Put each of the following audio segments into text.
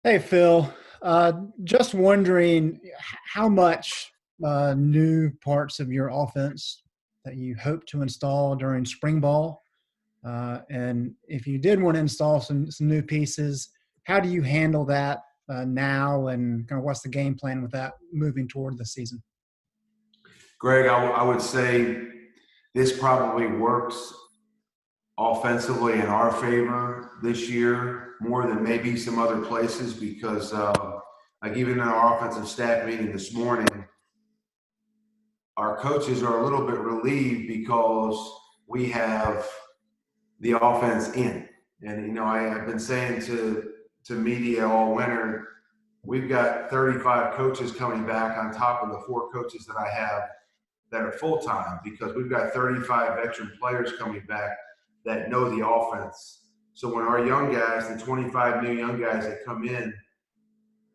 Hey, Phil. Just wondering how much new parts of your offense that you hope to install during spring ball. And if you did want to install some new pieces, how do you handle that now, and kind of what's the game plan with that moving toward the season? Greg, I would say this probably works offensively in our favor this year more than maybe some other places because, like even in our offensive staff meeting this morning, our coaches are a little bit relieved because we have the offense in. And, I've been saying to media all winter, we've got 35 coaches coming back on top of the 4 coaches that I have that are full-time because we've got 35 veteran players coming back that know the offense. So when our young guys, the 25 new young guys that come in,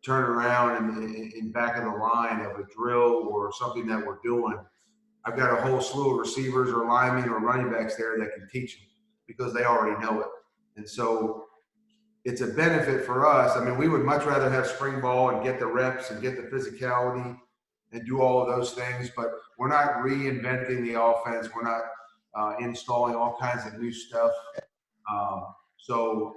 turn around in back of the line of a drill or something that we're doing, I've got a whole slew of receivers or linemen or running backs there that can teach them because they already know it. And so it's a benefit for us. I mean, we would much rather have spring ball and get the reps and get the physicality and do all of those things, but we're not reinventing the offense. We're not installing all kinds of new stuff. So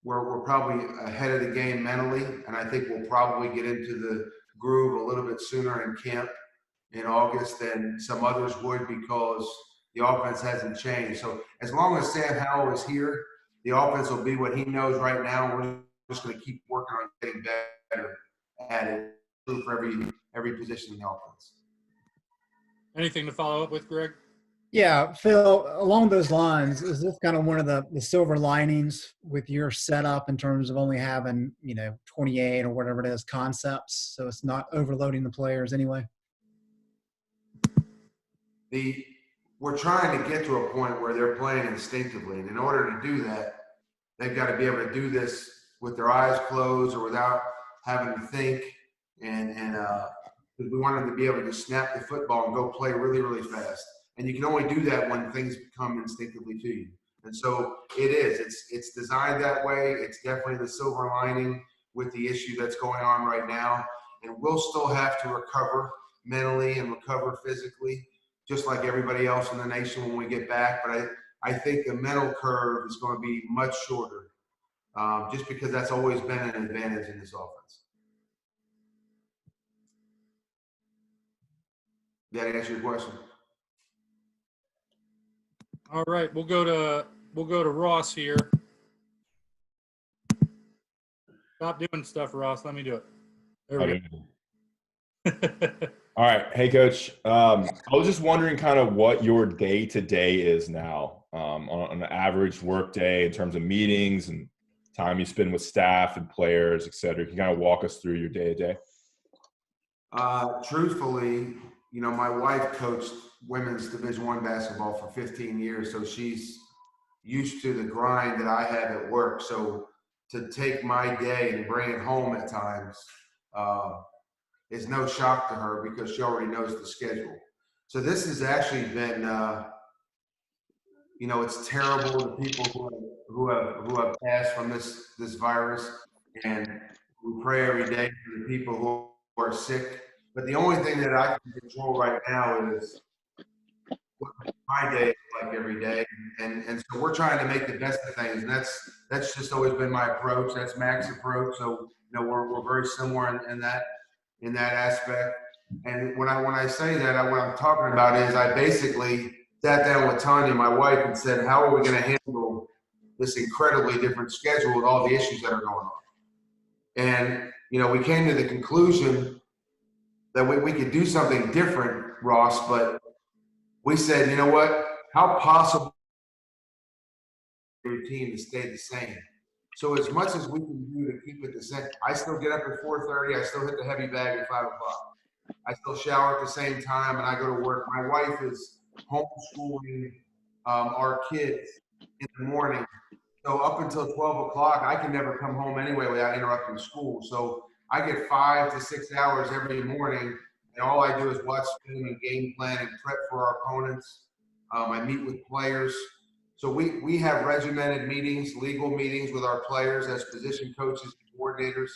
we're probably ahead of the game mentally, and I think we'll probably get into the groove a little bit sooner in camp in August than some others would because the offense hasn't changed. So as long as Sam Howell is here, the offense will be what he knows right now. We're just going to keep working on getting better at it for every position in the offense. Anything to follow up with, Greg? Yeah, Phil, along those lines, is this kind of one of the silver linings with your setup in terms of only having, 28 or whatever it is concepts, so it's not overloading the players anyway? We're trying to get to a point where they're playing instinctively, and in order to do that, they've got to be able to do this with their eyes closed or without having to think, and we want them to be able to snap the football and go play really, really fast. And you can only do that when things come instinctively to you. And so it is. It's designed that way. It's definitely the silver lining with the issue that's going on right now. And we'll still have to recover mentally and recover physically, just like everybody else in the nation when we get back. But I think the mental curve is going to be much shorter, just because that's always been an advantage in this offense. Did that answer your question? All right, we'll go to Ross here. Stop doing stuff, Ross. Let me do it. There we go. All right. Hey, Coach. I was just wondering kind of what your day-to-day is now on an average work day in terms of meetings and time you spend with staff and players, et cetera. Can you kind of walk us through your day-to-day? Truthfully, my wife coached women's Division I basketball for 15 years, so she's used to the grind that I have at work. So to take my day and bring it home at times is no shock to her because she already knows the schedule. So this has actually been, it's terrible to people who have passed from this virus, and we pray every day for the people who are sick. But the only thing that I can control right now is what my day is like every day, and so we're trying to make the best of things, and that's just always been my approach. That's Mac's approach. So we're very similar in that aspect. And when I say that, what I'm talking about is I basically sat down with Tanya, my wife, and said, how are we going to handle this incredibly different schedule with all the issues that are going on? And we came to the conclusion that we could do something different, Ross, but we said, you know what, how possible routine to stay the same? So as much as we can do to keep it the same, I still get up at 4:30, I still hit the heavy bag at 5 o'clock. I still shower at the same time, and I go to work. My wife is homeschooling our kids in the morning. So up until 12 o'clock, I can never come home anyway without interrupting school. So I get 5 to 6 hours every morning, and all I do is watch film and game plan and prep for our opponents. I meet with players. So we have regimented meetings, legal meetings with our players as position coaches and coordinators.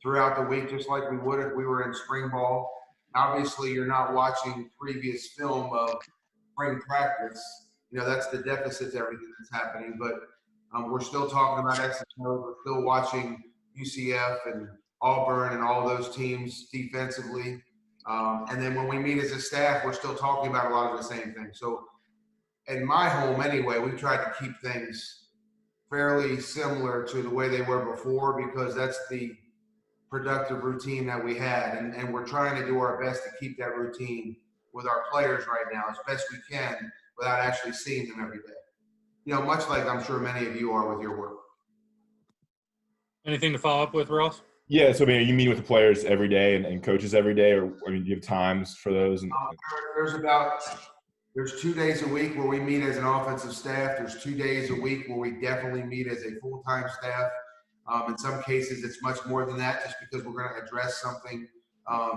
throughout the week, just like we would if we were in spring ball. Obviously, you're not watching previous film of spring practice. You know, that's the deficit to everything that's happening. But we're still talking about X and O. We're still watching UCF and Auburn and all those teams defensively. And then when we meet as a staff, we're still talking about a lot of the same things. So in my home anyway, we tried to keep things fairly similar to the way they were before, because that's the productive routine that we had. And we're trying to do our best to keep that routine with our players right now as best we can without actually seeing them every day. You know, much like I'm sure many of you are with your work. Anything to follow up with, Ross? Yeah, so I mean, are you meeting with the players every day and coaches every day, or I mean, do you have times for those? There's 2 days a week where we meet as an offensive staff. There's 2 days a week where we definitely meet as a full-time staff. In some cases, it's much more than that, just because we're going to address something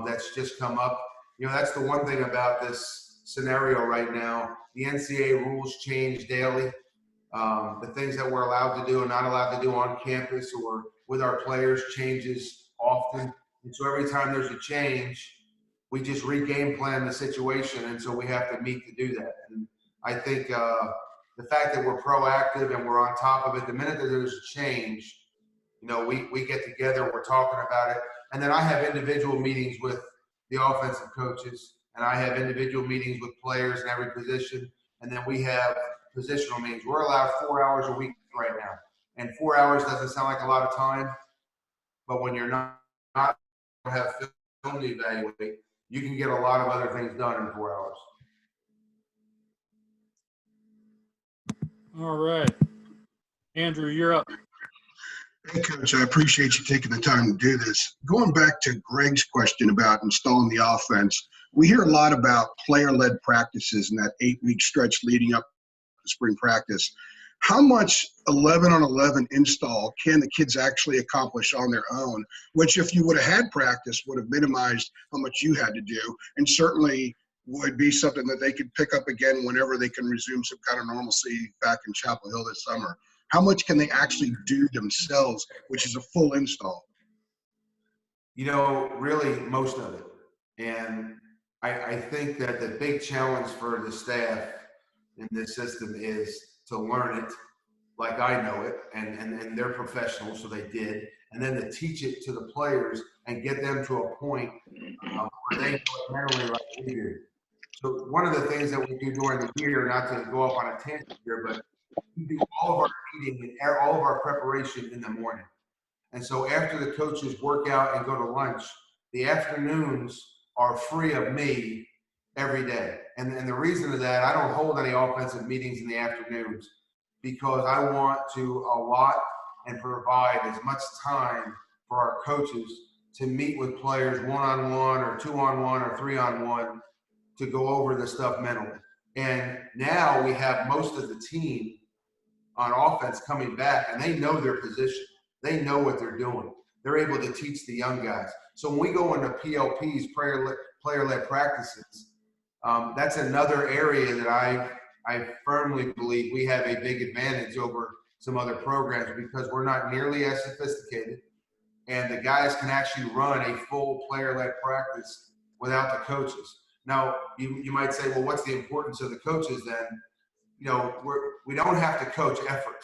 that's just come up. You know, that's the one thing about this scenario right now. The NCAA rules change daily. The things that we're allowed to do and not allowed to do on campus or with our players changes often. And so every time there's a change, we just re-game plan the situation, and so we have to meet to do that. And I think the fact that we're proactive and we're on top of it, the minute that there's a change, you know, we get together, we're talking about it. And then I have individual meetings with the offensive coaches, and I have individual meetings with players in every position. And then we have positional meetings. We're allowed 4 hours a week right now. And 4 hours doesn't sound like a lot of time, but when you're not have film to evaluate, you can get a lot of other things done in 4 hours. All right. Andrew, you're up. Hey, Coach, I appreciate you taking the time to do this. Going back to Greg's question about installing the offense, we hear a lot about player-led practices in that 8-week stretch leading up to spring practice. How much 11-on-11 install can the kids actually accomplish on their own, which if you would have had practice would have minimized how much you had to do, and certainly would be something that they could pick up again whenever they can resume some kind of normalcy back in Chapel Hill this summer? How much can they actually do themselves, which is a full install? You know, really most of it. And I think that the big challenge for the staff in this system is to learn it like I know it, and they're professionals, so they did, and then to teach it to the players and get them to a point where they know it mentally like we do. So one of the things that we do during the year, not to go off on a tangent here, but we do all of our meeting and all of our preparation in the morning. And so after the coaches work out and go to lunch, the afternoons are free of me every day. And the reason of that, I don't hold any offensive meetings in the afternoons because I want to allot and provide as much time for our coaches to meet with players one-on-one or two-on-one or three-on-one to go over the stuff mentally. And now we have most of the team on offense coming back, and they know their position. They know what they're doing. They're able to teach the young guys. So when we go into PLPs, player-led practices, that's another area that I firmly believe we have a big advantage over some other programs because we're not nearly as sophisticated, and the guys can actually run a full player-led practice without the coaches. Now, you might say, well, what's the importance of the coaches then? You know, we don't have to coach effort,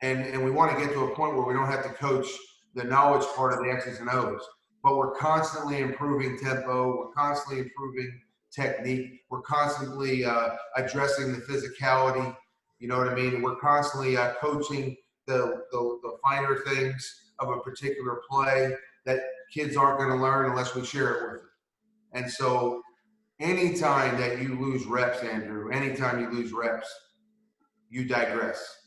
and we want to get to a point where we don't have to coach the knowledge part of the X's and O's, but we're constantly improving tempo, we're constantly improving technique, we're constantly addressing the physicality, you know what I mean? We're constantly coaching the finer things of a particular play that kids aren't going to learn unless we share it with them. And so anytime that you lose reps, Andrew, anytime you lose reps, you digress.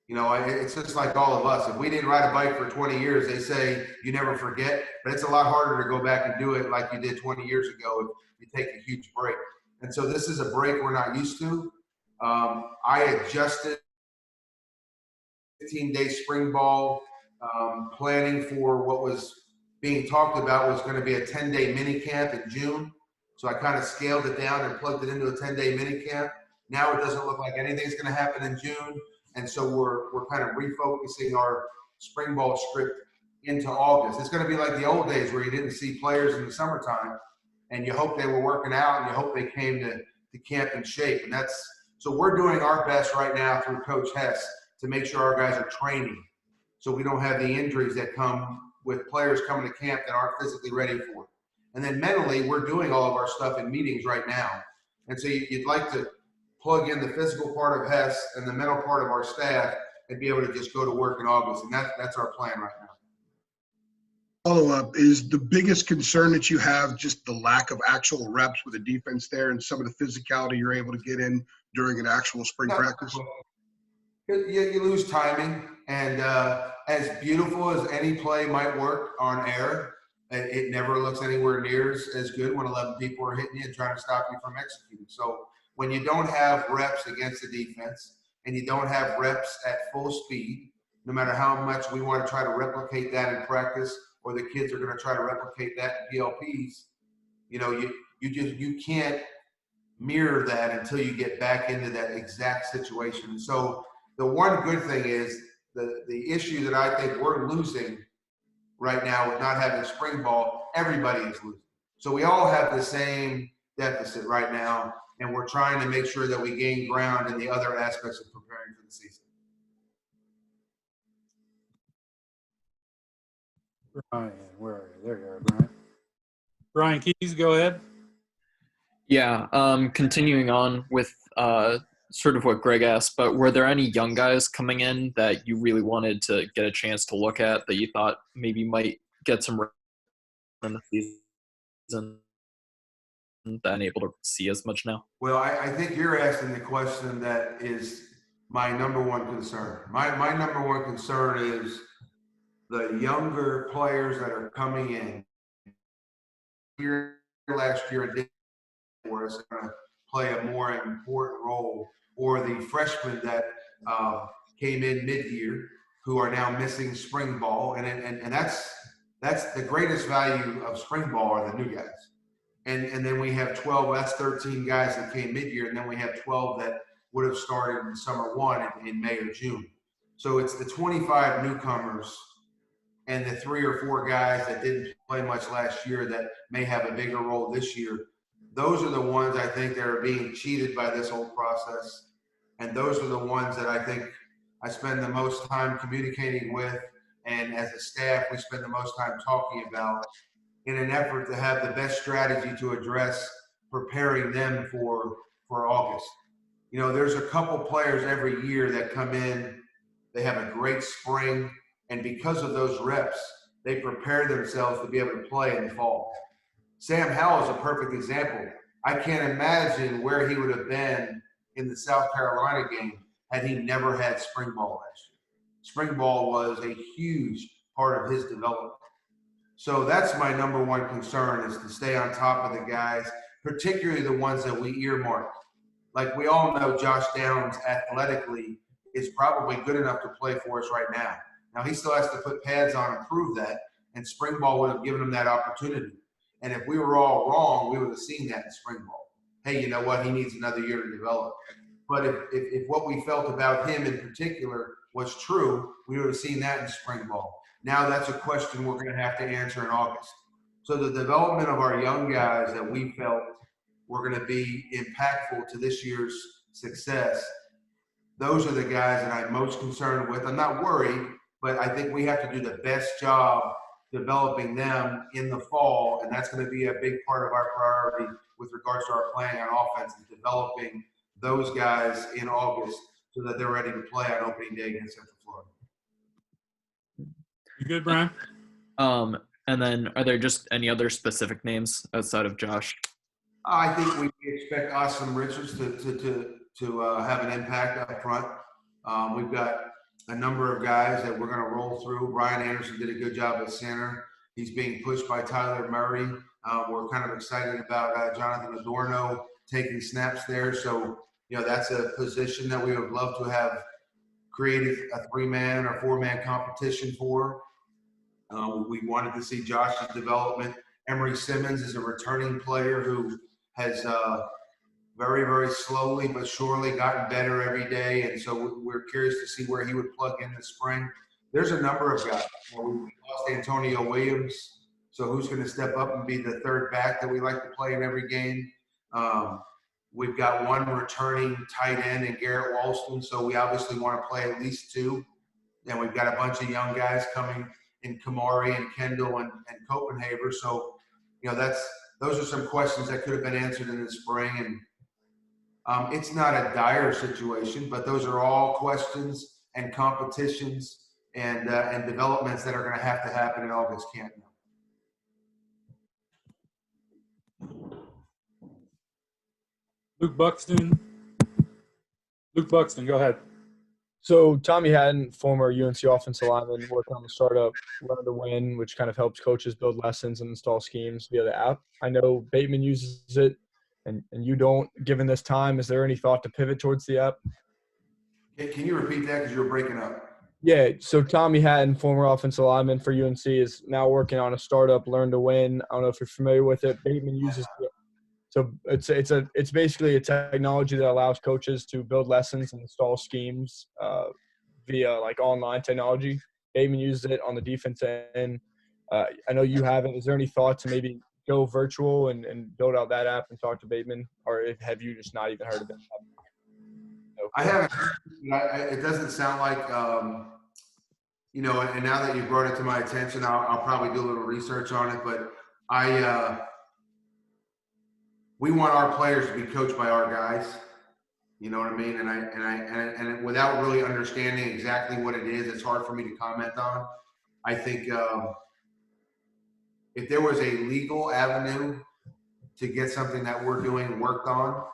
You know, it's just like all of us. If we didn't ride a bike for 20 years, they say you never forget, but it's a lot harder to go back and do it like you did 20 years ago if you take a huge break. And so this is a break we're not used to. I adjusted 15-day spring ball planning for what was being talked about was going to be a 10-day mini camp in June. So I kind of scaled it down and plugged it into a 10-day mini camp. Now it doesn't look like anything's going to happen in June. And so we're kind of refocusing our spring ball script into August. It's going to be like the old days where you didn't see players in the summertime and you hope they were working out and you hope they came to camp in shape. And so we're doing our best right now through Coach Hess to make sure our guys are training so we don't have the injuries that come with players coming to camp that aren't physically ready for it. And then mentally, we're doing all of our stuff in meetings right now. And so you'd like to plug in the physical part of Hess and the mental part of our staff and be able to just go to work in August. And that's our plan right now. Follow-up, is the biggest concern that you have just the lack of actual reps with the defense there and some of the physicality you're able to get in during an actual spring practice? You lose timing, and as beautiful as any play might work on air, it never looks anywhere near as good when 11 people are hitting you and trying to stop you from executing. So when you don't have reps against the defense and you don't have reps at full speed, no matter how much we want to try to replicate that in practice, or the kids are going to try to replicate that in PLPs, you can't mirror that until you get back into that exact situation. So the one good thing is the issue that I think we're losing right now with not having spring ball, everybody is losing. So we all have the same deficit right now, and we're trying to make sure that we gain ground in the other aspects of preparing for the season. Brian, where are you? There you are, Brian. Brian Keys, go ahead. Yeah, continuing on with sort of what Greg asked, but were there any young guys coming in that you really wanted to get a chance to look at that you thought maybe might get some in the season that I'm able to see as much now? Well, I think you're asking the question that is my number one concern. My number one concern is the younger players that are coming in. Here last year, where it's going to play a more important role, or the freshmen that came in mid-year who are now missing spring ball, and that's the greatest value of spring ball are the new guys. And then we have 12, that's 13 guys that came mid-year, and then we have 12 that would have started in summer one in May or June. So it's the 25 newcomers and the 3 or 4 guys that didn't play much last year that may have a bigger role this year. Those are the ones I think that are being cheated by this whole process. And those are the ones that I think I spend the most time communicating with, and as a staff, we spend the most time talking about in an effort to have the best strategy to address preparing them for August. There's a couple players every year that come in, they have a great spring, and because of those reps, they prepare themselves to be able to play in the fall. Sam Howell is a perfect example. I can't imagine where he would have been in the South Carolina game had he never had spring ball last year. Spring ball was a huge part of his development. So that's my number one concern, is to stay on top of the guys, particularly the ones that we earmark. Like we all know Josh Downs athletically is probably good enough to play for us right now. Now he still has to put pads on and prove that, and spring ball would have given him that opportunity. And if we were all wrong, we would have seen that in spring ball. Hey, you know what? He needs another year to develop. But if what we felt about him in particular was true, we would have seen that in spring ball. Now that's a question we're going to have to answer in August. So the development of our young guys that we felt were going to be impactful to this year's success, those are the guys that I'm most concerned with. I'm not worried, but I think we have to do the best job developing them in the fall, and that's going to be a big part of our priority with regards to our planning on offense, is developing those guys in August so that they're ready to play on opening day against Central Florida. You good, Brian? And then are there just any other specific names outside of Josh? I think we expect Austin Richards to have an impact up front. We've got a number of guys that we're going to roll through. Brian Anderson did a good job at center. He's being pushed by Tyler Murray. We're kind of excited about Jonathan Adorno taking snaps there. So, that's a position that we would love to have created a 3-man or 4-man competition for. We wanted to see Josh's development. Emery Simmons is a returning player who has very, very slowly but surely gotten better every day. And so we're curious to see where he would plug in this spring. there's a number of guys. We lost Antonio Williams, so who's going to step up and be the third back that we like to play in every game? We've got one returning tight end in Garrett Walston, so we obviously want to play at least two. And we've got a bunch of young guys coming in Kamari and Kendall and Copenhaver. So, those are some questions that could have been answered in the spring. And it's not a dire situation, but those are all questions and competitions and developments that are going to happen in August camp now. Luke Buxton, go ahead. So Tommy Hatton, former UNC offensive lineman, worked on the startup Learn to Win, which kind of helps coaches build lessons and install schemes via the app. I know Bateman uses it, and you don't. Given this time, is there any thought to pivot towards the app? Can you repeat that because you were breaking up? Yeah, so Tommy Hatton, former offensive lineman for UNC, is now working on a startup, Learn to Win. I don't know if you're familiar with it. Bateman uses it. So it's basically a technology that allows coaches to build lessons and install schemes via like online technology. Bateman uses it on the defense end. I know you haven't. Is there any thought to maybe go virtual and build out that app and talk to Bateman, or have you just not even heard of it? I haven't. It doesn't sound like, and now that you brought it to my attention, I'll probably do a little research on it. But we want our players to be coached by our guys. You know what I mean? And without really understanding exactly what it is, it's hard for me to comment on. I think if there was a legal avenue to get something that we're doing worked on,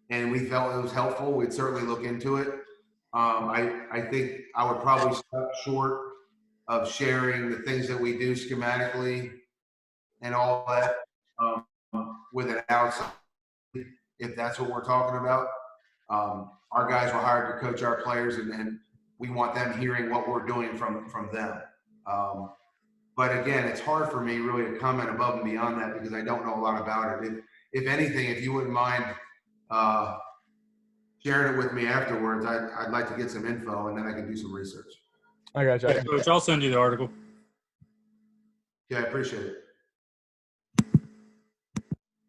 and we felt it was helpful, we'd certainly look into it. I think I would probably stop short of sharing the things that we do schematically and all that with an outside, if that's what we're talking about. Our guys were hired to coach our players, and we want them hearing what we're doing from them. But again, it's hard for me really to comment above and beyond that because I don't know a lot about it. If anything, if you wouldn't mind sharing it with me afterwards, I'd like to get some info, and then I can do some research. I got you. Yeah, Coach, I'll send you the article. Yeah, I appreciate it.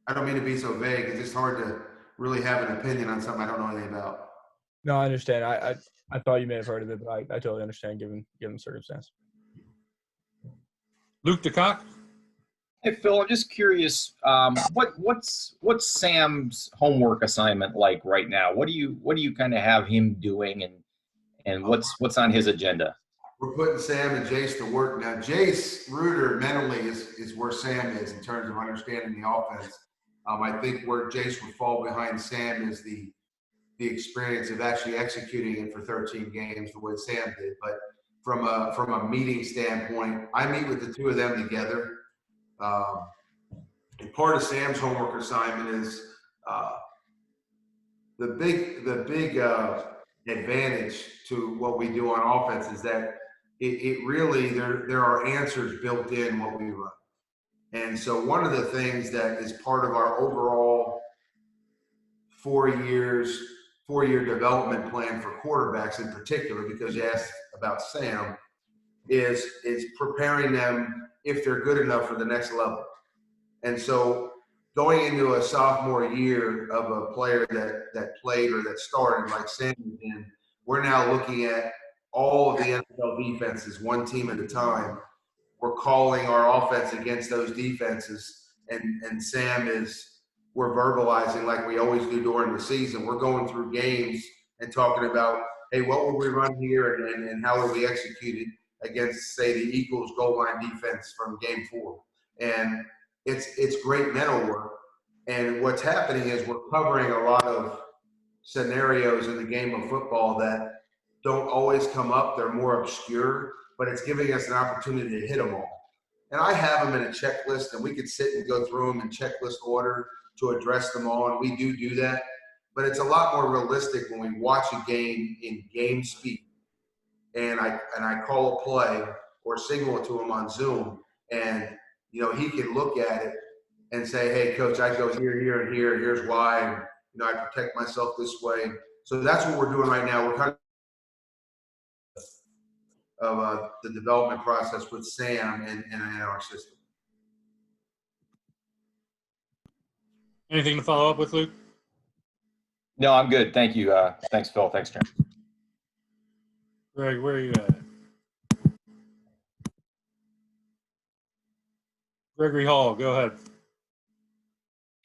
I don't mean to be so vague. It's just hard to really have an opinion on something I don't know anything about. No, I understand. I thought you may have heard of it, but I totally understand given the circumstance. Luke DeCock. Hey Phil, I'm just curious. What's Sam's homework assignment like right now? What do you kind of have him doing, and what's on his agenda? We're putting Sam and Jace to work now. Jace Reuter mentally is where Sam is in terms of understanding the offense. I think where Jace would fall behind Sam is the experience of actually executing it for 13 games the way Sam did. But from a meeting standpoint, I meet with the two of them together. And part of Sam's homework assignment is the big advantage to what we do on offense is that it really there are answers built in what we run. And so one of the things that is part of our overall 4 year development plan for quarterbacks in particular, because you asked about Sam, is preparing them if they're good enough for the next level. And so going into a sophomore year of a player that played or that started like Sam did, we're now looking at all of the NFL defenses, one team at a time. We're calling our offense against those defenses, and Sam we're verbalizing like we always do during the season. We're going through games and talking about, hey, what will we run here and how will we execute it against, say, the Eagles goal line defense from game 4. And it's great mental work. And what's happening is we're covering a lot of scenarios in the game of football that don't always come up. They're more obscure, but it's giving us an opportunity to hit them all. And I have them in a checklist, and we could sit and go through them in checklist order to address them all, and we do that. But it's a lot more realistic when we watch a game in game speed. And I call a play or signal it to him on Zoom, and he can look at it and say, hey, coach, I go here, here, and here. Here's why. And, I protect myself this way. So that's what we're doing right now. We're kind of the development process with Sam and in our system. Anything to follow up with, Luke? No, I'm good. Thank you. Thanks, Phil. Thanks, Jim. Greg, where are you at? Gregory Hall, go ahead.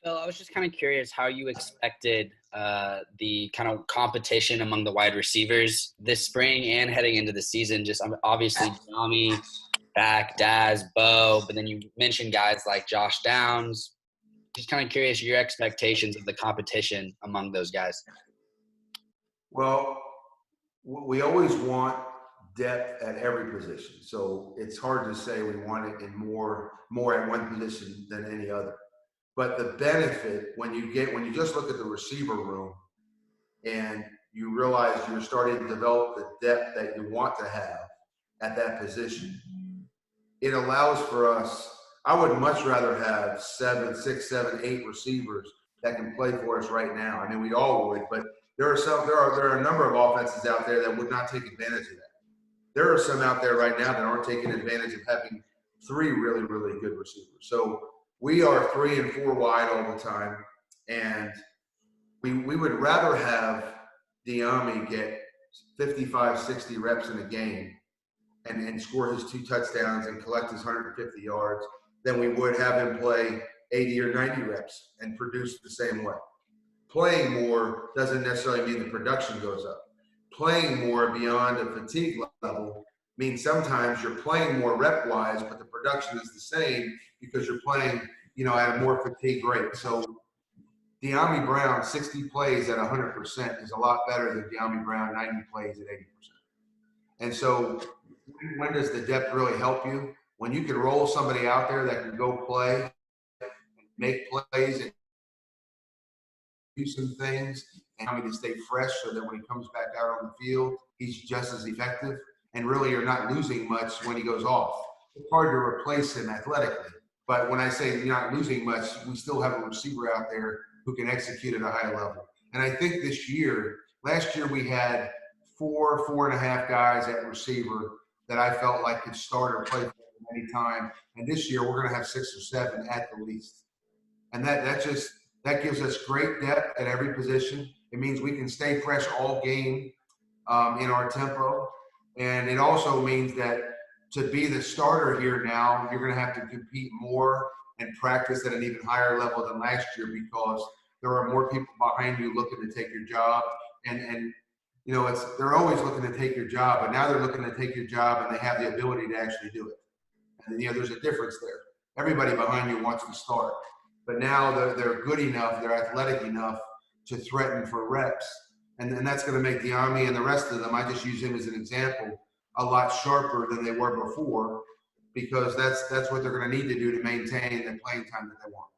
Phil, I was just kind of curious how you expected the kind of competition among the wide receivers this spring and heading into the season. Just obviously Jami, Dak, Daz, Bo, but then you mentioned guys like Josh Downs. Just kind of curious your expectations of the competition among those guys. Well, we always want depth at every position. So it's hard to say we want it in more at one position than any other. But the benefit when you just look at the receiver room and you realize you're starting to develop the depth that you want to have at that position, it allows for us. I would much rather have 6, 7, 8 receivers that can play for us right now. I mean, we all would, but there are a number of offenses out there that would not take advantage of that. There are some out there right now that aren't taking advantage of having 3 really, really good receivers. So we are 3 and 4 wide all the time, and we would rather have Diami get 55, 60 reps in a game and score his 2 touchdowns and collect his 150 yards than we would have him play 80 or 90 reps and produce the same way. Playing more doesn't necessarily mean the production goes up. Playing more beyond a fatigue level means sometimes you're playing more rep-wise, but the production is the same because you're playing, at a more fatigue rate. So Diami Brown, 60 plays at 100% is a lot better than Diami Brown, 90 plays at 80%. And so when does the depth really help you? When you can roll somebody out there that can go play, make plays, and do some things, and how to stay fresh so that when he comes back out on the field, he's just as effective. And really, you're not losing much when he goes off. It's hard to replace him athletically. But when I say you're not losing much, we still have a receiver out there who can execute at a high level. And I think last year we had 4.5 guys at receiver that I felt like could start or play for any time. And this year we're going to have 6 or 7 at the least. And that gives us great depth at every position. It means we can stay fresh all game in our tempo. And it also means that to be the starter here now, you're going to have to compete more and practice at an even higher level than last year because there are more people behind you looking to take your job. And they're always looking to take your job, but now they're looking to take your job and they have the ability to actually do it. And, there's a difference there. Everybody behind you wants to start. But now they're good enough, they're athletic enough to threaten for reps. And that's going to make Diami and the rest of them, I just use him as an example, a lot sharper than they were before because that's what they're going to need to do to maintain the playing time that they want.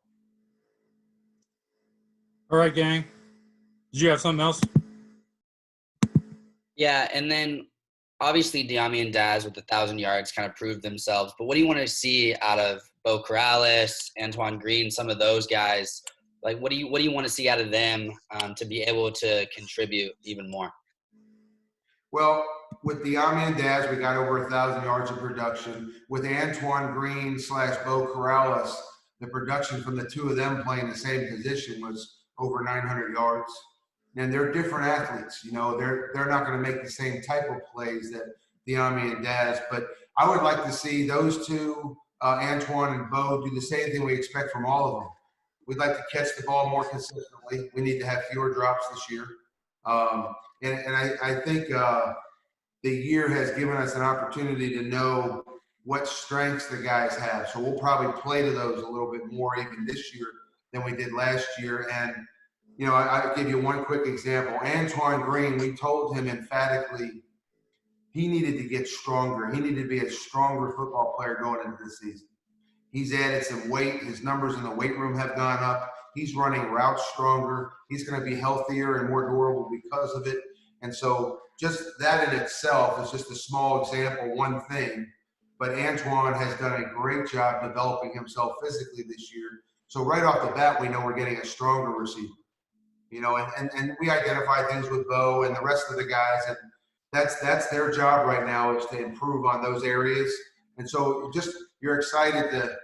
All right, gang. Did you have something else? Yeah, and then obviously Diami and Daz with 1,000 yards kind of proved themselves. But what do you want to see out of Bo Corrales, Antoine Green, some of those guys? Like, what do you want to see out of them to be able to contribute even more? Well, with Diami and Daz, we got over 1,000 yards of production. With Antoine Green / Bo Corrales, the production from the 2 of them playing the same position was over 900 yards. And they're different athletes. They're not going to make the same type of plays that Diami and Daz. But I would like to see those 2, Antoine and Bo, do the same thing we expect from all of them. We'd like to catch the ball more consistently. We need to have fewer drops this year. And I think the year has given us an opportunity to know what strengths the guys have. So we'll probably play to those a little bit more even this year than we did last year. And, I'll give you one quick example. Antoine Green, we told him emphatically he needed to get stronger. He needed to be a stronger football player going into the season. He's added some weight. His numbers in the weight room have gone up. He's running routes stronger. He's going to be healthier and more durable because of it. And so just that in itself is just a small example, one thing. But Antoine has done a great job developing himself physically this year. So right off the bat, we know we're getting a stronger receiver. And we identify things with Bo and the rest of the guys. And, that's their job right now, is to improve on those areas. And so you're excited to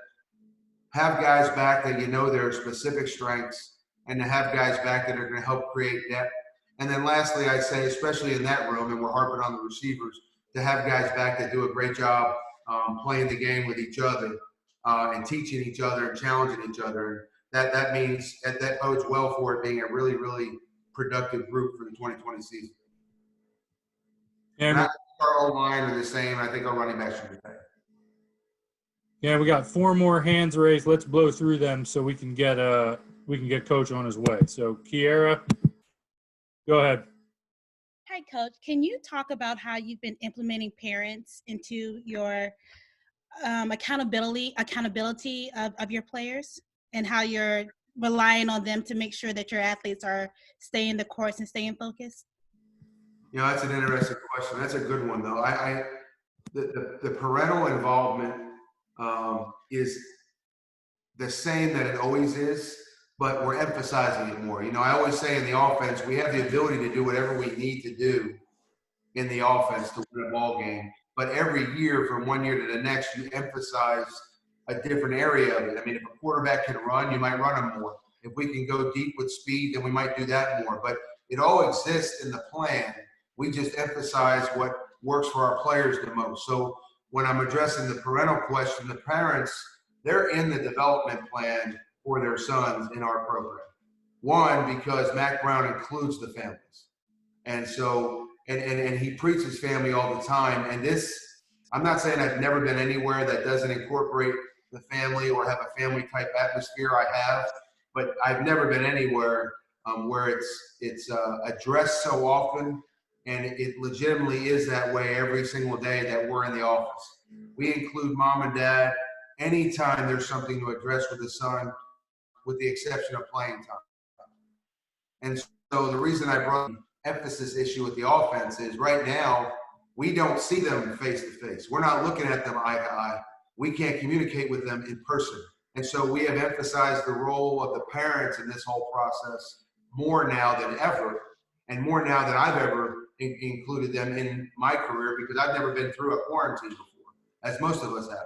have guys back that you know their specific strengths, and to have guys back that are going to help create depth. And then lastly, I'd say, especially in that room, and we're harping on the receivers, to have guys back that do a great job playing the game with each other and teaching each other and challenging each other. And that means that bodes well for it being a really, really productive group for the 2020 season. And I think our O-line are the same. I think our running backs are the same. Yeah, we got 4 more hands raised. Let's blow through them so we can get Coach on his way. So Kiera, go ahead. Hi, Coach. Can you talk about how you've been implementing parents into your accountability of your players, and how you're relying on them to make sure that your athletes are staying the course and staying focused? You know, that's an interesting question. That's a good one, though. The parental involvement is the same that it always is, but we're emphasizing it more. You know, I always say in the offense, we have the ability to do whatever we need to do in the offense to win a ball game. But every year, from one year to the next, you emphasize a different area of it. I mean, if a quarterback can run, you might run him more. If we can go deep with speed, then we might do that more. But it all exists in the plan. We just emphasize what works for our players the most. So when I'm addressing the parental question, the parents, they're in the development plan for their sons in our program. One, because Mac Brown includes the families. And so, and he preaches family all the time. And this, I'm not saying I've never been anywhere that doesn't incorporate the family or have a family type atmosphere. I have, but I've never been anywhere where it's addressed so often. And it legitimately is that way every single day that we're in the office. We include mom and dad anytime there's something to address with the son, with the exception of playing time. And so the reason I brought the emphasis issue with the offense is right now, we don't see them face to face. We're not looking at them eye to eye. We can't communicate with them in person. And so we have emphasized the role of the parents in this whole process more now than ever, and more now than I've ever included them in my career, because I've never been through a quarantine before, as most of us have.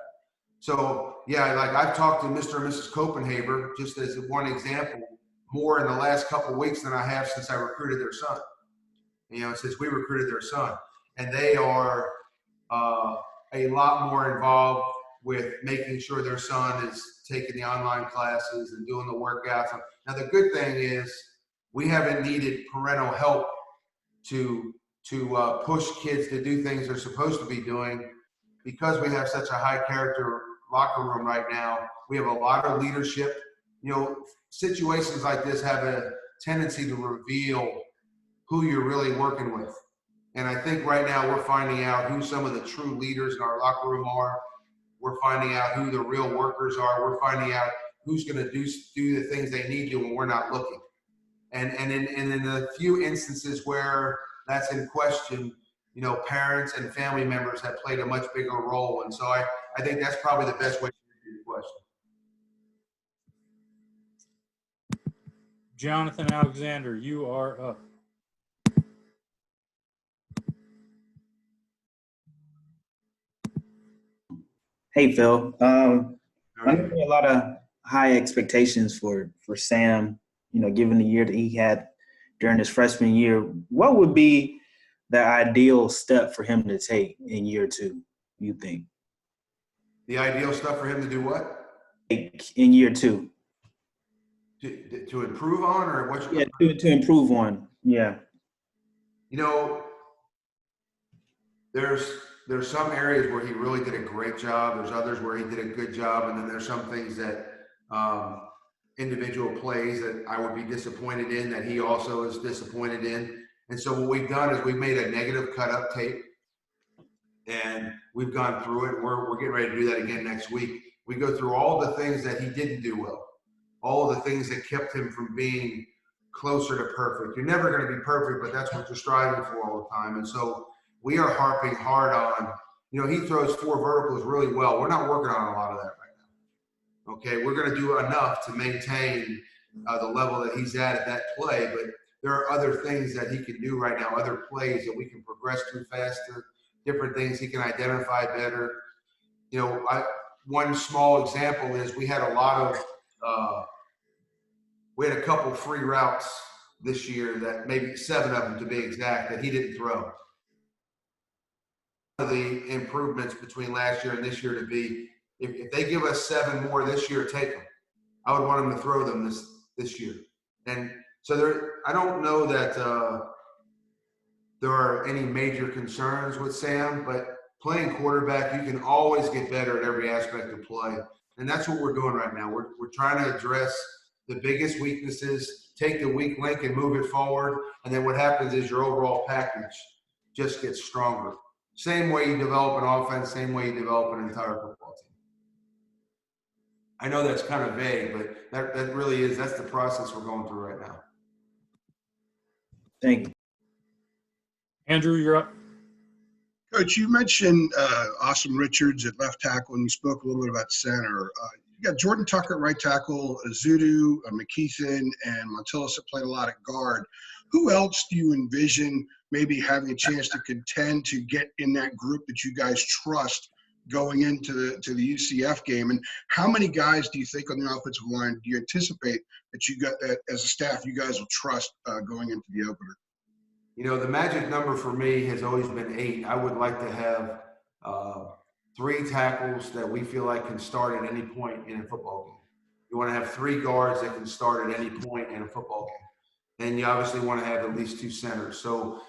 So yeah, like I've talked to Mr. and Mrs. Copenhaver, just as one example, more in the last couple of weeks than I have since I recruited their son. You know, since we recruited their son, and they are a lot more involved with making sure their son is taking the online classes and doing the workouts. Now the good thing is we haven't needed parental help to push kids to do things they're supposed to be doing, because we have such a high character locker room right now. We have a lot of leadership. You know, situations like this have a tendency to reveal who you're really working with. And I think right now we're finding out who some of the true leaders in our locker room are. We're finding out who the real workers are. We're finding out who's going to do the things they need to when we're not looking. And in the few instances where that's in question, you know, parents and family members have played a much bigger role. And so I think that's probably the best way to answer the question. Jonathan Alexander, you are up. Hey, Phil. I know there are a lot of high expectations for Sam, you know, given the year that he had during his freshman year. What would be the ideal step for him to take in year 2, you think? The ideal stuff for him to do what? In year 2. To improve on, or what? Yeah, to improve on. Yeah. You know, there's some areas where he really did a great job. There's others where he did a good job. And then there's some things that individual plays that I would be disappointed in, that he also is disappointed in. And so what we've done is we've made a negative cut-up tape, and we've gone through it. We're getting ready to do that again next week. We go through all the things that he didn't do well, all the things that kept him from being closer to perfect. You're never going to be perfect, but that's what you're striving for all the time. And so we are harping hard on, you know, he throws 4 verticals really well. We're not working on a lot of that right now. Okay, we're going to do enough to maintain the level that he's at that play, but there are other things that he can do right now, other plays that we can progress to faster, different things he can identify better. You know, one small example is we had a couple free routes this year that maybe 7 of them to be exact that he didn't throw. The improvements between last year and this year to be, if they give us 7 more this year, take them. I would want him to throw them this year. And so I don't know that there are any major concerns with Sam, but playing quarterback, you can always get better at every aspect of play. And that's what we're doing right now. We're trying to address the biggest weaknesses, take the weak link and move it forward. And then what happens is your overall package just gets stronger. Same way you develop an offense, same way you develop an entire football team. I know that's kind of vague, but that really is, that's the process we're going through right now. Thank you. Andrew, you're up. Coach, you mentioned Awesome Richards at left tackle, and you spoke a little bit about center. You got Jordan Tucker at right tackle, Zudu, McKeithen, and Montilus that played a lot at guard. Who else do you envision maybe having a chance to contend to get in that group that you guys trust going into the UCF game? And how many guys do you think on the offensive line do you anticipate that you got that as a staff you guys will trust going into the opener? You know, the magic number for me has always been 8. I would like to have 3 tackles that we feel like can start at any point in a football game. You want to have 3 guards that can start at any point in a football game. And you obviously want to have at least 2 centers. So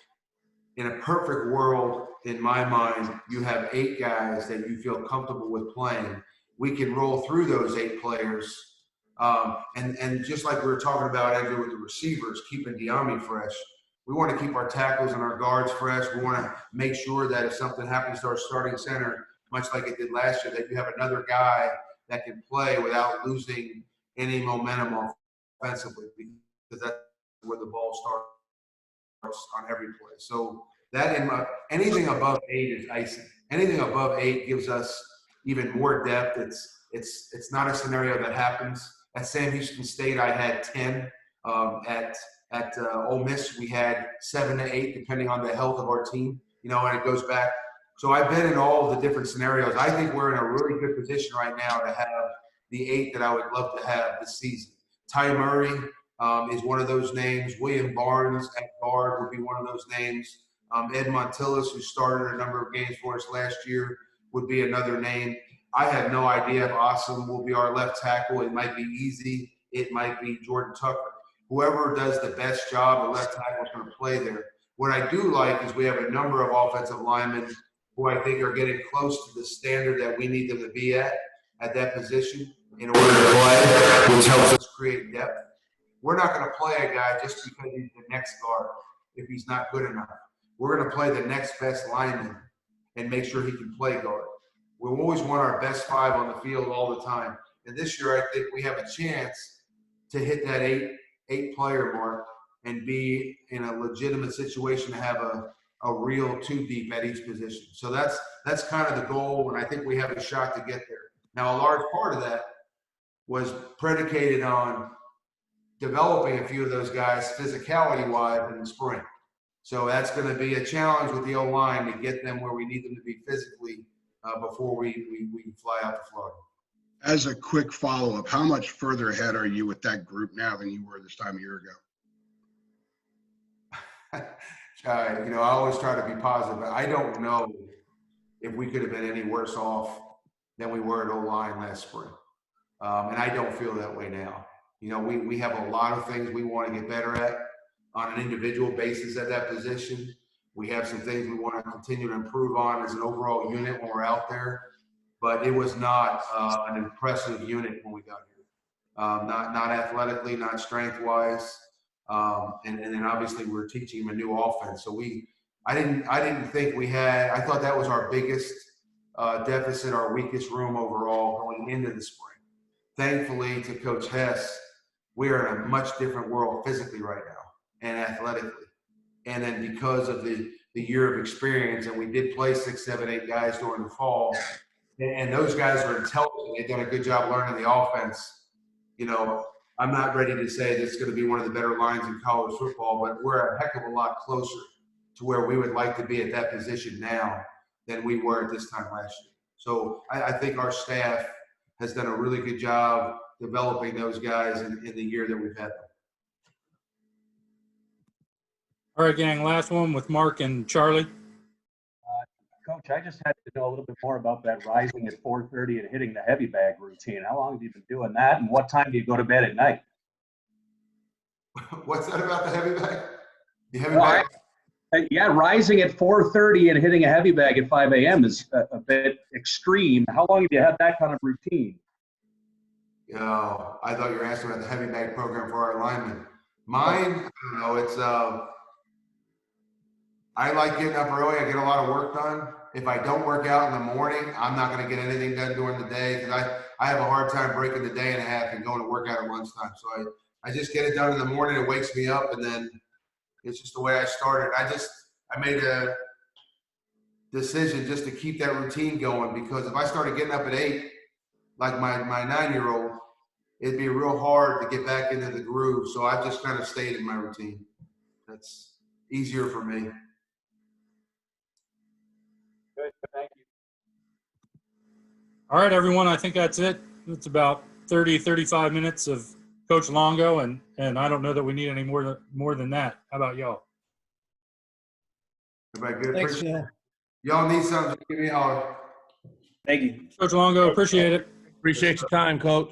in a perfect world, in my mind, you have 8 guys that you feel comfortable with playing. We can roll through those 8 players. And just like we were talking about, Andrew, with the receivers, keeping Diami fresh, we want to keep our tackles and our guards fresh. We want to make sure that if something happens to our starting center, much like it did last year, that you have another guy that can play without losing any momentum offensively, because that's where the ball starts on every play. So that anything above 8 is icing. Anything above 8 gives us even more depth. It's not a scenario that happens. At Sam Houston State, I had 10. At Ole Miss, we had 7 to 8, depending on the health of our team. You know, and it goes back. So I've been in all of the different scenarios. I think we're in a really good position right now to have the 8 that I would love to have this season. Ty Murray is one of those names. William Barnes at guard would be one of those names. Ed Montilus, who started a number of games for us last year, would be another name. I have no idea if Awesome will be our left tackle. It might be Easy. It might be Jordan Tucker. Whoever does the best job of left tackle is going to play there. What I do like is we have a number of offensive linemen who I think are getting close to the standard that we need them to be at that position in order to play, which helps us create depth. We're not going to play a guy just because he's the next guard if he's not good enough. We're going to play the next best lineman and make sure he can play guard. We always want our best 5 on the field all the time. And this year, I think we have a chance to hit that 8-player mark and be in a legitimate situation to have a real 2 deep at each position. So that's kind of the goal, and I think we have a shot to get there. Now, a large part of that was predicated on developing a few of those guys physicality-wise in the spring. So that's going to be a challenge with the O-line to get them where we need them to be physically before we fly out to Florida. As a quick follow-up, how much further ahead are you with that group now than you were this time a year ago? You know, I always try to be positive, but I don't know if we could have been any worse off than we were at O-line last spring. And I don't feel that way now. You know, we have a lot of things we want to get better at on an individual basis at that position. We have some things we want to continue to improve on as an overall unit when we're out there. But it was not an impressive unit when we got here. Not athletically, not strength-wise. And then obviously we're teaching him a new offense. So I didn't think we had, I thought that was our biggest deficit, our weakest room overall going into the spring. Thankfully, to Coach Hess, we are in a much different world physically right now and athletically. And then because of the year of experience, and we did play 6, 7, 8 guys during the fall, and those guys are intelligent. They've done a good job learning the offense. You know, I'm not ready to say this is going to be one of the better lines in college football, but we're a heck of a lot closer to where we would like to be at that position now than we were at this time last year. So I think our staff has done a really good job developing those guys in the year that we've had them. All right, gang, last one with Mark and Charlie. Coach, I just had to know a little bit more about that rising at 4:30 and hitting the heavy bag routine. How long have you been doing that, and what time do you go to bed at night? What's that about the heavy bag? The heavy Well, bag? Yeah, rising at 4:30 and hitting a heavy bag at 5 a.m. is a bit extreme. How long have you had that kind of routine? Oh, I thought you were asking about the heavy bag program for our linemen. Mine, I don't know, it's I like getting up early. I get a lot of work done. If I don't work out in the morning, I'm not going to get anything done during the day because I have a hard time breaking the day and a half and going to work out at lunchtime. So I just get it done in the morning. It wakes me up, and then it's just the way I started. I made a decision just to keep that routine going because if I started getting up at 8, like my 9-year-old, it'd be real hard to get back into the groove. So I've just kind of stayed in my routine. That's easier for me. Good, thank you. All right, everyone, I think that's it. It's about 30, 35 minutes of Coach Longo, and I don't know that we need any more than that. How about y'all? Everybody good? Thanks, Phil. Y'all need something, give me a holler. Thank you. Coach Longo, appreciate it. Appreciate your time, Coach.